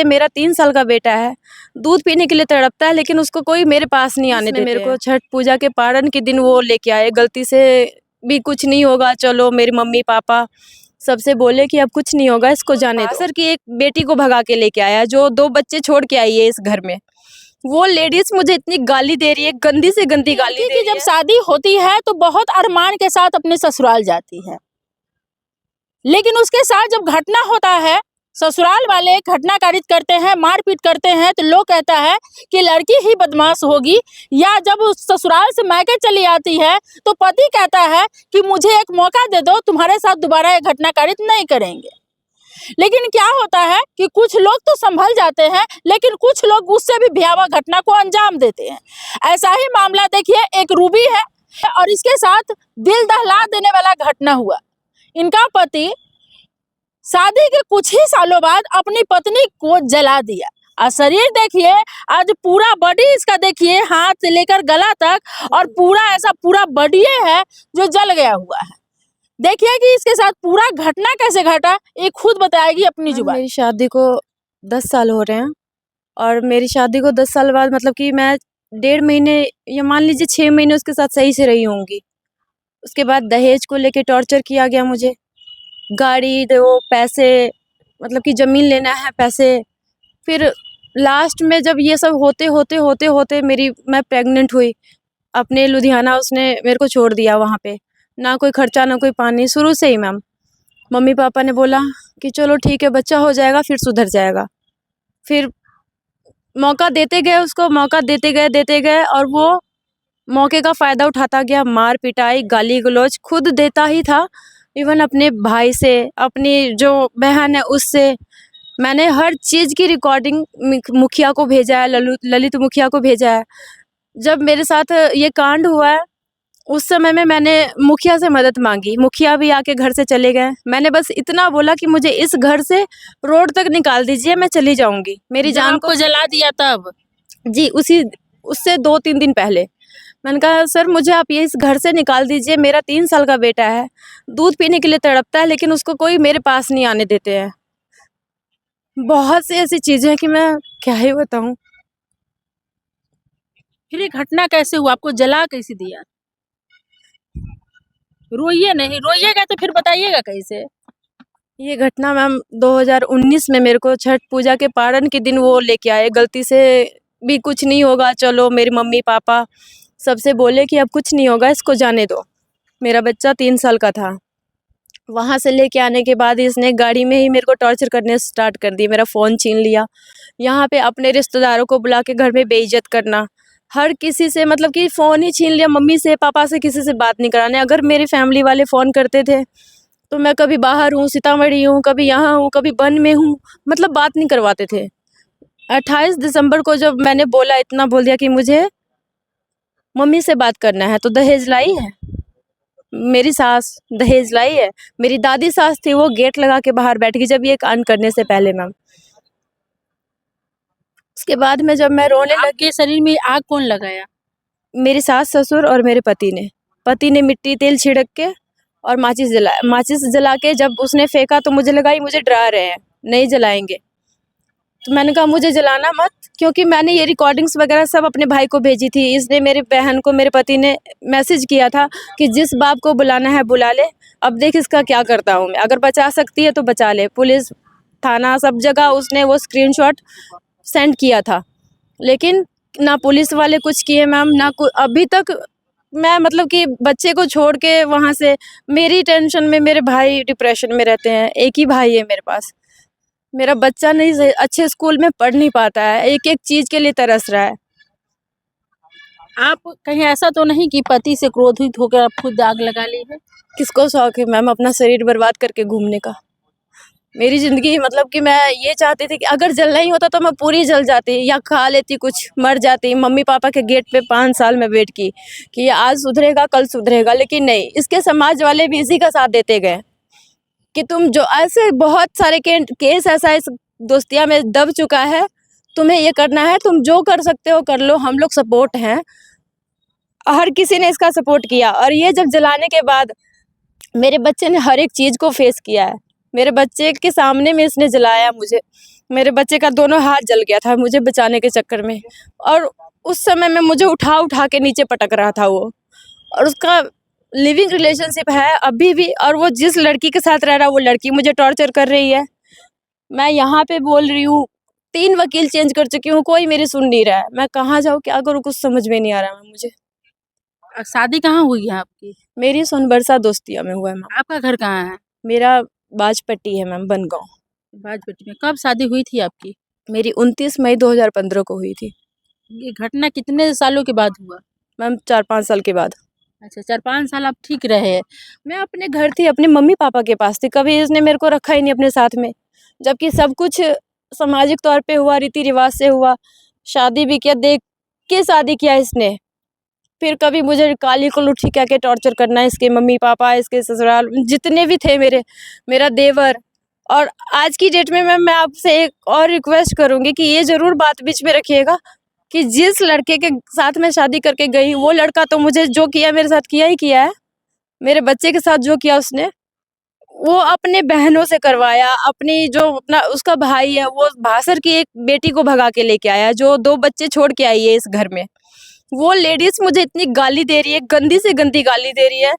मेरा 3 साल का बेटा है, दूध पीने के लिए तड़पता है, लेकिन उसको कोई मेरे पास नहीं आने देते। मेरे को छठ पूजा के पारण के दिन वो लेके आए, गलती से भी कुछ नहीं होगा, चलो मेरी मम्मी पापा सबसे बोले कि अब कुछ नहीं होगा, इसको जाने दो। सर की एक बेटी को भगा के लेके आया, जो 2 बच्चे छोड़ के आई है इस घर में। वो लेडीज मुझे इतनी गाली दे रही है, गंदी से गंदी गाली दे रही है। जब शादी होती है तो बहुत अरमान के साथ अपने ससुराल जाती है, लेकिन उसके साथ जब घटना होता है, ससुराल वाले घटना कारित करते हैं, मारपीट करते हैं, तो लोग कहता है कि लड़की ही बदमाश होगी। या जब उस ससुराल से मायके चली आती है तो पति कहता है कि मुझे एक मौका दे दो, तुम्हारे साथ दोबारा ये घटना कारित नहीं करेंगे। लेकिन क्या होता है कि कुछ लोग तो संभल जाते हैं, लेकिन कुछ लोग उससे भी भयावह घटना को अंजाम देते हैं। ऐसा ही मामला देखिए, एक रूबी है और इसके साथ दिल दहला देने वाला घटना हुआ। इनका पति शादी के कुछ ही सालों बाद अपनी पत्नी को जला दिया और शरीर देखिए, आज पूरा बॉडी इसका देखिए, हाथ से लेकर गला तक, और पूरा ऐसा पूरा बॉडी है जो जल गया हुआ है। देखिए कि इसके साथ पूरा घटना कैसे घटा, ये खुद बताएगी अपनी जुबान। मेरी शादी को 10 साल हो रहे हैं, और मेरी शादी को 10 साल बाद मतलब कि मैं 1.5 महीने या मान लीजिए 6 महीने उसके साथ सही से रही होंगी। उसके बाद दहेज को लेके टॉर्चर किया गया मुझे, गाड़ी दो, पैसे, मतलब कि ज़मीन लेना है, पैसे। फिर लास्ट में जब ये सब होते मैं प्रेग्नेंट हुई अपने लुधियाना, उसने मेरे को छोड़ दिया वहाँ पे। ना कोई खर्चा ना कोई पानी, शुरू से ही मैम। मम्मी पापा ने बोला कि चलो ठीक है, बच्चा हो जाएगा फिर सुधर जाएगा। फिर मौका देते गए उसको, मौका देते गए और वो मौके का फ़ायदा उठाता गया। मार पिटाई गाली गलौज खुद देता ही था, इवन अपने भाई से, अपनी जो बहन है उससे। मैंने हर चीज़ की रिकॉर्डिंग मुखिया को भेजा है, ललित मुखिया को भेजा है। जब मेरे साथ ये कांड हुआ है उस समय में मैंने मुखिया से मदद मांगी, मुखिया भी आके घर से चले गए। मैंने बस इतना बोला कि मुझे इस घर से रोड तक निकाल दीजिए, मैं चली जाऊंगी। मेरी जान को जला दिया तब? जी, उससे 2-3 दिन पहले मैंने कहा सर मुझे आप ये इस घर से निकाल दीजिए, मेरा 3 साल का बेटा है, दूध पीने के लिए तड़पता है, लेकिन उसको कोई मेरे पास नहीं आने देते हैं। बहुत सी ऐसी चीज़ें हैं कि मैं क्या ही बताऊं। फिर ये घटना कैसे हुआ, आपको जला कैसे दिया? रोइए नहीं, रोइएगा तो फिर बताइएगा कैसे। ये घटना मैम 2019 में मेरे को छठ पूजा के पारण के दिन वो लेके आए, गलती से भी कुछ नहीं होगा, चलो मेरी मम्मी पापा सबसे बोले कि अब कुछ नहीं होगा, इसको जाने दो। मेरा बच्चा 3 साल का था। वहाँ से लेके आने के बाद इसने गाड़ी में ही मेरे को टॉर्चर करने स्टार्ट कर दी, मेरा फ़ोन छीन लिया। यहाँ पे अपने रिश्तेदारों को बुला के घर में बेइज्जत करना, हर किसी से, मतलब कि फ़ोन ही छीन लिया, मम्मी से पापा से किसी से बात नहीं कराने। अगर मेरी फैमिली वाले फ़ोन करते थे तो मैं कभी बाहर हूँ, सीतामढ़ी हूँ, कभी यहाँ हूँ, कभी वन में हूँ, मतलब बात नहीं करवाते थे। 28 दिसंबर को जब मैंने बोला, इतना बोल दिया कि मुझे मम्मी से बात करना है, तो दहेज लाई है मेरी सास, दहेज लाई है। मेरी दादी सास थी, वो गेट लगा के बाहर बैठ गई जब ये कांड करने से पहले मैम। उसके बाद में जब मैं रोने लगी, आपके शरीर में आग कौन लगाया? मेरी सास ससुर और मेरे पति ने मिट्टी तेल छिड़क के और माचिस जला के जब उसने फेंका तो मुझे लगा ये मुझे डरा रहे हैं, नहीं जलाएंगे। तो मैंने कहा मुझे जलाना मत, क्योंकि मैंने ये रिकॉर्डिंग्स वगैरह सब अपने भाई को भेजी थी। इसने मेरी बहन को मेरे पति ने मैसेज किया था कि जिस बाप को बुलाना है बुला ले, अब देख इसका क्या करता हूँ मैं, अगर बचा सकती है तो बचा ले। पुलिस थाना सब जगह उसने वो स्क्रीनशॉट सेंड किया था, लेकिन ना पुलिस वाले कुछ किए मैम, ना अभी तक। मैं मतलब कि बच्चे को छोड़ के वहाँ से, मेरी टेंशन में मेरे भाई डिप्रेशन में रहते हैं, एक ही भाई है मेरे पास। मेरा बच्चा नहीं अच्छे स्कूल में पढ़ नहीं पाता है, एक एक चीज़ के लिए तरस रहा है। आप कहीं ऐसा तो नहीं कि पति से क्रोधित होकर आप खुद आग लगा ली है? किसको शौक है मैम अपना शरीर बर्बाद करके घूमने का। मेरी ज़िंदगी, मतलब कि मैं ये चाहती थी कि अगर जलना ही होता तो मैं पूरी जल जाती या खा लेती कुछ, मर जाती। मम्मी पापा के गेट पे 5 साल में वेट की कि ये आज सुधरेगा कल सुधरेगा, लेकिन नहीं, इसके समाज वाले भी इसी का साथ देते गए कि तुम जो, ऐसे बहुत सारे केस ऐसा इस दोस्तिया में दब चुका है, तुम्हें ये करना है, तुम जो कर सकते हो कर लो, हम लोग सपोर्ट हैं। हर किसी ने इसका सपोर्ट किया। और ये जब जलाने के बाद मेरे बच्चे ने हर एक चीज़ को फेस किया है, मेरे बच्चे के सामने में इसने जलाया मुझे। मेरे बच्चे का दोनों हाथ जल गया था मुझे बचाने के चक्कर में, और उस समय में मुझे उठा उठा के नीचे पटक रहा था वो, और उसका लिविंग रिलेशनशिप है अभी भी, और वो जिस लड़की के साथ रह रहा है वो लड़की मुझे टॉर्चर कर रही है। मैं यहाँ पे बोल रही हूँ, 3 वकील चेंज कर चुकी हूँ, कोई मेरी सुन नहीं रहा है। मैं कहाँ जाऊँ, क्या करूँ, कुछ समझ में नहीं आ रहा है मुझे। शादी कहाँ हुई है आपकी? मेरी सोनबरसा दोस्तिया में हुआ है मैम। आपका घर कहाँ है? मेरा बाजपट्टी है मैम, बनगाँव। बाजपट्टी में। कब शादी हुई थी आपकी? मेरी 29 मई 2015 को हुई थी ये घटना कितने सालों के बाद हुआ? मैम, 4-5 साल के बाद। अच्छा, 4-5 साल आप ठीक रहे। मैं अपने घर थी, अपने मम्मी पापा के पास थी, कभी इसने मेरे को रखा ही नहीं अपने साथ में, जबकि सब कुछ सामाजिक तौर पे हुआ, रीति रिवाज से हुआ, शादी भी किया, देख के शादी किया इसने। फिर कभी मुझे काली कुलूठी कह के टॉर्चर करना, इसके मम्मी पापा, इसके ससुराल जितने भी थे, मेरा देवर। और आज की डेट में मैं आपसे एक और रिक्वेस्ट करूंगी कि ये ज़रूर बात बीच में रखिएगा कि जिस लड़के के साथ मैं शादी करके गई, वो लड़का तो मुझे जो किया मेरे साथ किया ही किया है। मेरे बच्चे के साथ जो किया उसने, वो अपने बहनों से करवाया, अपनी जो अपना उसका भाई है, वो भासर की एक बेटी को भगा के लेके आया, जो 2 बच्चे छोड़ के आई है इस घर में। वो लेडीज मुझे इतनी गाली दे रही है, गंदी से गंदी गाली दे रही है।